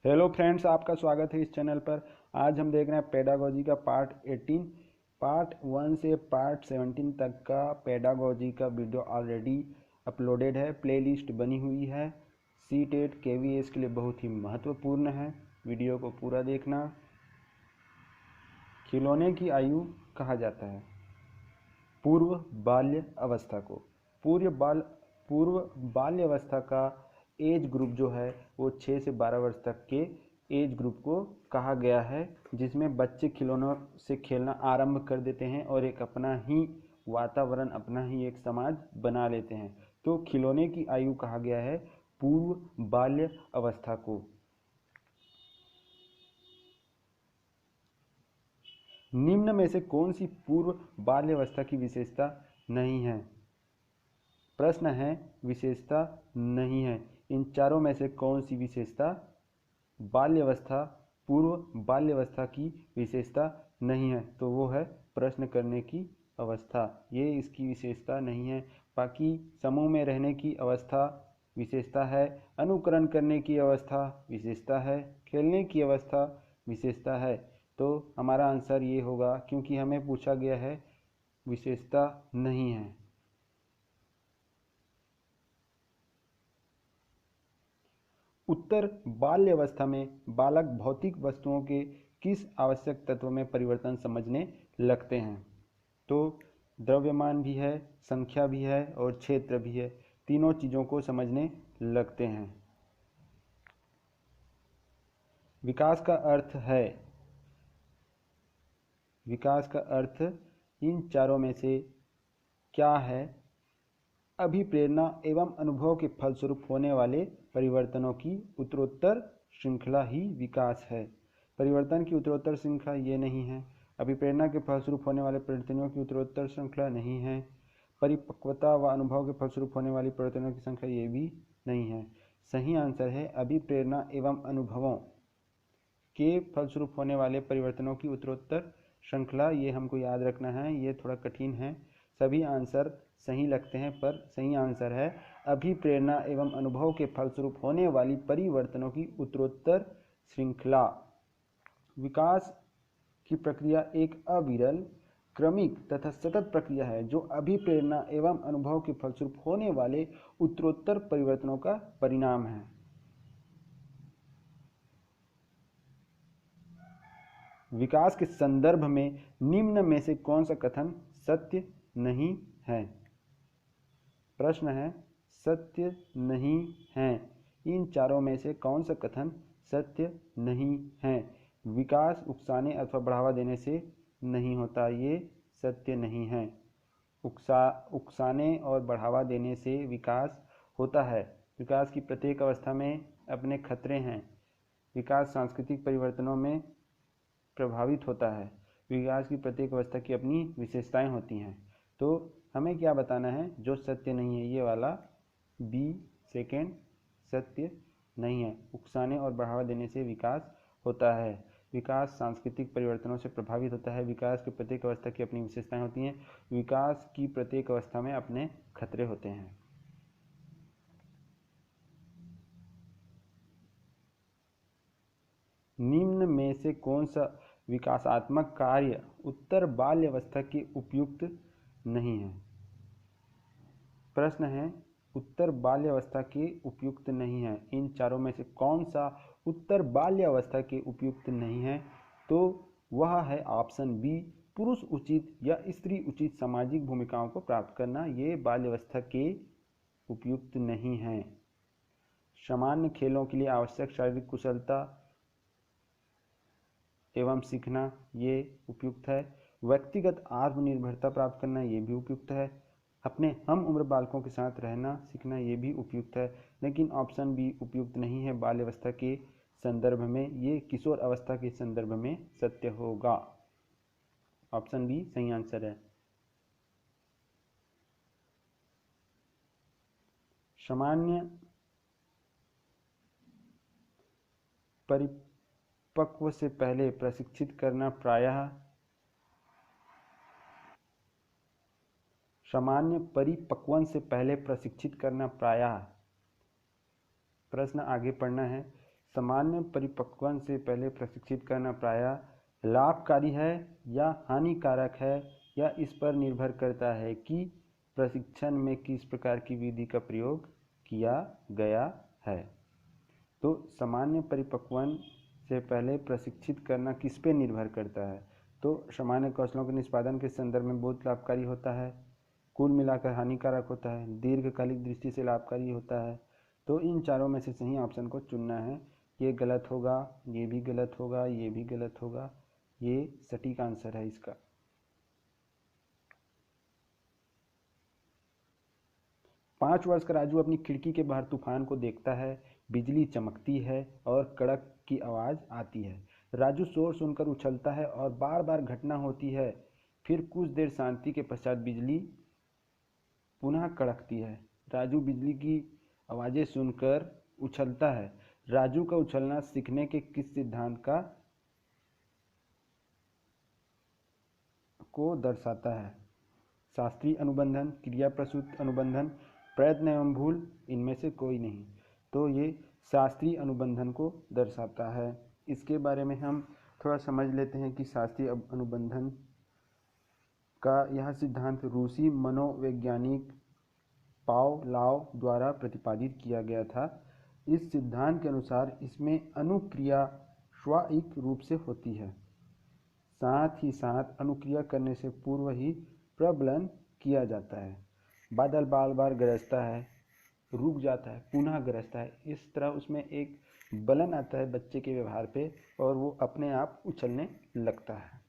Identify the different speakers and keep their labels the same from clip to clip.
Speaker 1: Hello friends, आपका स्वागत है इस चैनल पर। आज हम देख रहे हैं पेडागोजी का पार्ट 18। पार्ट 1 से पार्ट 17 तक का पेडागोजी का वीडियो ऑलरेडी अपलोडेड है, प्लेलिस्ट बनी हुई है। सी-टेट KVS के लिए बहुत ही महत्वपूर्ण है, वीडियो को पूरा देखना। खिलौने की आयु कहा जाता है पूर्व बाल्य अवस्था को। पूर्व बाल्य अवस्था का एज ग्रुप जो है वो 6 से 12 वर्ष तक के एज ग्रुप को कहा गया है, जिसमें बच्चे खिलौनों से खेलना आरंभ कर देते हैं और एक अपना ही वातावरण, अपना ही एक समाज बना लेते हैं। तो खिलौने की आयु कहा गया है पूर्व बाल्य अवस्था को। निम्न में से कौन सी पूर्व बाल्यावस्था की विशेषता नहीं है? प्रश्न है विशेषता नहीं है। इन चारों में से कौन सी विशेषता बाल्यावस्था, पूर्व बाल्यावस्था की विशेषता नहीं है? तो वो है प्रश्न करने की अवस्था, ये इसकी विशेषता नहीं है। बाकी समूह में रहने की अवस्था विशेषता है, अनुकरण करने की अवस्था विशेषता है, खेलने की अवस्था विशेषता है। तो हमारा आंसर ये होगा, क्योंकि हमें पूछा गया है विशेषता नहीं है। उत्तर बाल्यावस्था में बालक भौतिक वस्तुओं के किस आवश्यक तत्व में परिवर्तन समझने लगते हैं? तो द्रव्यमान भी है, संख्या भी है और क्षेत्र भी है, तीनों चीज़ों को समझने लगते हैं। विकास का अर्थ है, विकास का अर्थ इन चारों में से क्या है? अभिप्रेरणा एवं अनुभव के फलस्वरूप होने वाले परिवर्तनों की उत्तरोत्तर श्रृंखला ही विकास है। परिवर्तन की उत्तरोत्तर श्रृंखला ये नहीं है। अभिप्रेरणा के फलस्वरूप होने वाले परिवर्तनों की उत्तरोत्तर श्रृंखला नहीं है। परिपक्वता व अनुभव के फलस्वरूप होने वाली परिवर्तनों की संख्या ये भी नहीं है। सही आंसर है अभिप्रेरणा एवं अनुभवों के फलस्वरूप होने वाले परिवर्तनों की उत्तरोत्तर श्रृंखला। ये हमको याद रखना है, ये थोड़ा कठिन है। सभी आंसर सही लगते हैं, पर सही आंसर है अभिप्रेरणा एवं अनुभव के फलस्वरूप होने वाली परिवर्तनों की उत्तरोत्तर श्रृंखला। विकास की प्रक्रिया एक अविरल, क्रमिक तथा सतत प्रक्रिया है जो अभिप्रेरणा एवं अनुभव के फलस्वरूप होने वाले उत्तरोत्तर परिवर्तनों का परिणाम है। विकास के संदर्भ में निम्न में से कौन सा कथन सत्य नहीं है? प्रश्न है सत्य नहीं है। इन चारों में से कौन सा कथन सत्य नहीं है? विकास उकसाने अथवा बढ़ावा देने से नहीं होता, ये सत्य नहीं है। उकसाने और बढ़ावा देने से विकास होता है। विकास की प्रत्येक अवस्था में अपने खतरे हैं। विकास सांस्कृतिक परिवर्तनों में प्रभावित होता है। विकास की प्रत्येक अवस्था की अपनी विशेषताएं होती हैं। तो हमें क्या बताना है? जो सत्य नहीं है, ये वाला बी सेकेंड सत्य नहीं है। उकसाने और बढ़ावा देने से विकास होता है। विकास सांस्कृतिक परिवर्तनों से प्रभावित होता है। विकास की प्रत्येक अवस्था की अपनी विशेषताएं होती हैं। विकास की प्रत्येक अवस्था में अपने खतरे होते हैं। निम्न में से कौन सा विकासात्मक कार्य उत्तर बाल्यावस्था के उपयुक्त नहीं है? प्रश्न है उत्तर बाल्यावस्था के उपयुक्त नहीं है। इन चारों में से कौन सा उत्तर बाल्यावस्था के उपयुक्त नहीं है? तो वह है ऑप्शन बी, पुरुष उचित या स्त्री उचित सामाजिक भूमिकाओं को प्राप्त करना। ये बाल्यावस्था के उपयुक्त नहीं है। सामान्य खेलों के लिए आवश्यक शारीरिक कुशलता एवं सीखना, ये उपयुक्त है। व्यक्तिगत आत्मनिर्भरता प्राप्त करना, ये भी उपयुक्त है। अपने हम उम्र बालकों के साथ रहना सीखना, ये भी उपयुक्त है। लेकिन ऑप्शन बी उपयुक्त नहीं है बाल्यावस्था के संदर्भ में। ये किशोर अवस्था के संदर्भ में सत्य होगा। ऑप्शन बी सही आंसर है। सामान्य परिपक्व से पहले प्रशिक्षित करना प्रायः सामान्य परिपक्वन से पहले प्रशिक्षित करना प्रायः, प्रश्न आगे पढ़ना है। सामान्य परिपक्वन से पहले प्रशिक्षित करना प्रायः लाभकारी है या हानिकारक है, या इस पर निर्भर करता है कि प्रशिक्षण में किस प्रकार की विधि का प्रयोग किया गया है। तो सामान्य परिपक्वन से पहले प्रशिक्षित करना किस पे निर्भर करता है? तो सामान्य कौशलों के निष्पादन के संदर्भ में बहुत लाभकारी होता है, कुल मिलाकर हानिकारक होता है, दीर्घकालिक दृष्टि से लाभकारी होता है। तो इन चारों में से सही ऑप्शन को चुनना है। ये गलत होगा, ये भी गलत होगा, ये भी गलत होगा, ये सटीक आंसर है इसका। 5 वर्ष का राजू अपनी खिड़की के बाहर तूफान को देखता है। बिजली चमकती है और कड़क की आवाज़ आती है। राजू शोर सुनकर उछलता है और बार बार घटना होती है। फिर कुछ देर शांति के पश्चात बिजली पुनः कड़कती है। राजू बिजली की आवाज़ें सुनकर उछलता है। राजू का उछलना सीखने के किस सिद्धांत को दर्शाता है? शास्त्रीय अनुबंधन, क्रिया प्रसूत अनुबंधन, प्रयत्न एवं भूल, इनमें से कोई नहीं। तो ये शास्त्रीय अनुबंधन को दर्शाता है। इसके बारे में हम थोड़ा समझ लेते हैं कि शास्त्रीय अनुबंधन का यह सिद्धांत रूसी मनोवैज्ञानिक पावलोव द्वारा प्रतिपादित किया गया था। इस सिद्धांत के अनुसार इसमें अनुक्रिया स्वाभाविक रूप से होती है, साथ ही साथ अनुक्रिया करने से पूर्व ही प्रबलन किया जाता है। बादल बार बार गरजता है, रुक जाता है, पुनः गरजता है, इस तरह उसमें एक बलन आता है बच्चे के व्यवहार पे और वो अपने आप उछलने लगता है।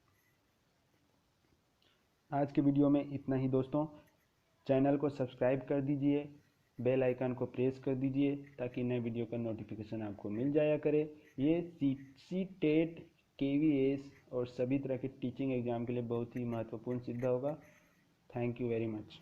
Speaker 1: आज के वीडियो में इतना ही दोस्तों। चैनल को सब्सक्राइब कर दीजिए, बेल आइकन को प्रेस कर दीजिए ताकि नए वीडियो का नोटिफिकेशन आपको मिल जाया करे। ये सी टेट, KVS और सभी तरह के टीचिंग एग्जाम के लिए बहुत ही महत्वपूर्ण सिद्ध होगा। Thank you very much.